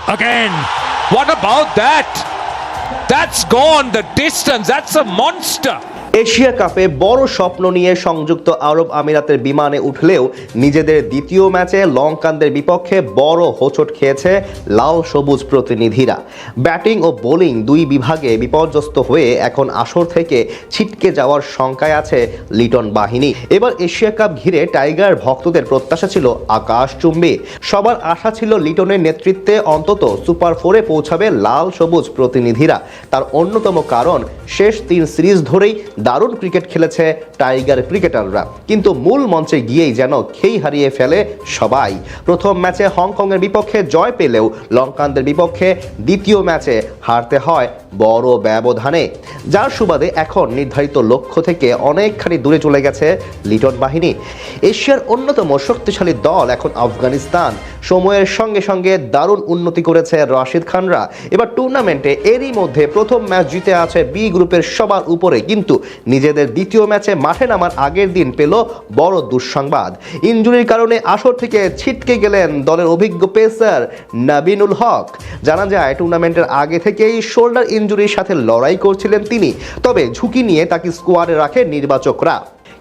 Again, what about that? That's gone the distance. That's a monster. Asia কাপে বড় স্বপ্ন নিয়ে সংযুক্ত আরব আমিরাতের বিমানে উঠলেও নিজেদের দ্বিতীয় ম্যাচে লঙ্কানদের বিপক্ষে বড় হোঁচট খেয়েছে লাল সবুজ প্রতিনিধিরা। ব্যাটিং ও বোলিং দুই বিভাগে বিপর্যস্ত হয়ে এখন আসর থেকে ছিটকে যাওয়ার শঙ্কায় আছে লিটন বাহিনী। এবার এশিয়া কাপ ঘিরে টাইগার ভক্তদের প্রত্যাশা ছিল আকাশচুম্বী। সবার আশা ছিল লিটনের নেতৃত্বে অন্তত সুপার ফোরে পৌঁছাবে লাল সবুজ প্রতিনিধিরা। তার অন্যতম কারণ শেষ 3 সিরিজ ধরেই দারুণ ক্রিকেট খেলেছে টাইগার ক্রিকেটাররা, কিন্তু মূল মঞ্চে গিয়েই যেন খেই হারিয়ে ফেলে সবাই। প্রথম ম্যাচে হংকংয়ের বিপক্ষে জয় পেলেও লঙ্কানদের বিপক্ষে দ্বিতীয় ম্যাচে হারতে হয় বড় ব্যবধানে, যার সুবাদে এখন নির্ধারিত লক্ষ্য থেকে অনেকখানি দূরে চলে গেছে লিটন বাহিনী। এশিয়ার অন্যতম শক্তিশালী দল এখন আফগানিস্তান। সময়ের সঙ্গে সঙ্গে দারুণ উন্নতি করেছে রাশিদ খানরা। এবার টুর্নামেন্টে এরই মধ্যে প্রথম ম্যাচ জিতে আছে বি গ্রুপের সবার উপরে, কিন্তু নিজেদের দ্বিতীয় ম্যাচে মাঠে নামার আগের দিন পেল বড় দুঃসংবাদ। ইনজুরির কারণে আসর থেকে ছিটকে গেলেন দলের অভিজ্ঞ পেসার নাবিনুল হক। জানা যায় টুর্নামেন্টের আগে থেকেই শোল্ডার ইনজুরির সাথে লড়াই করছিলেন তিনি, তবে ঝুঁকি নিয়ে তাকে স্কোয়াডে রাখে নির্বাচকরা।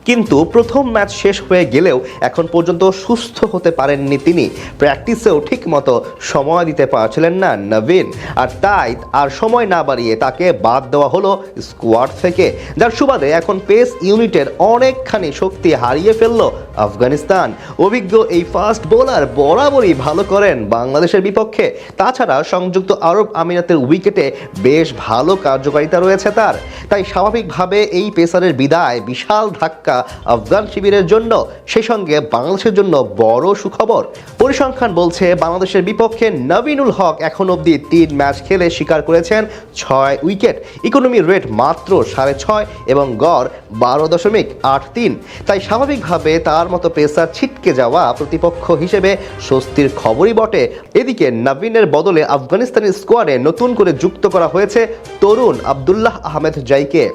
কিন্তু প্রথম ম্যাচ শেষ হয়ে গেলেও এখন পর্যন্ত সুস্থ হতে পারেননি তিনি। প্র্যাকটিসেও ঠিকমতো সময় দিতে পারছিলেন না নবীন, আর তাই আর সময় না বাড়িয়ে তাকে বাদ দেওয়া হলো স্কোয়াড থেকে, যার সুবাদে এখন পেস ইউনিটের অনেকখানি শক্তি হারিয়ে ফেলল আফগানিস্তান। অভিজ্ঞ এই ফাস্ট বোলার বরাবরই ভালো করেন বাংলাদেশের বিপক্ষে। তাছাড়া সংযুক্ত আরব আমিরাতের উইকেটে বেশ ভালো কার্যকারিতা রয়েছে তার। তাই স্বাভাবিকভাবে এই পেসারের বিদায় বিশাল ধাক্কা আফগান শিবিরের জন্য, সেই সঙ্গে বাংলাদেশের জন্য বড় সুখবর। পরিসংখ্যান বলছে বাংলাদেশের বিপক্ষে নবীনুল হক এখন অবধি 3 ম্যাচ খেলে শিকার করেছেন 6 উইকেট। ইকোনমি রেট মাত্র 6.5 এবং গড় 12.83। তাই স্বাভাবিকভাবে তার মতো পেসার ছিটকে যাওয়া প্রতিপক্ষ হিসেবে স্বস্তির খবরই বটে। এদিকে নবীনের বদলে আফগানিস্তানি স্কোয়াডে নতুন করে যুক্ত করা হয়েছে তরুণ আব্দুল্লাহ আহমেদ জাইকে।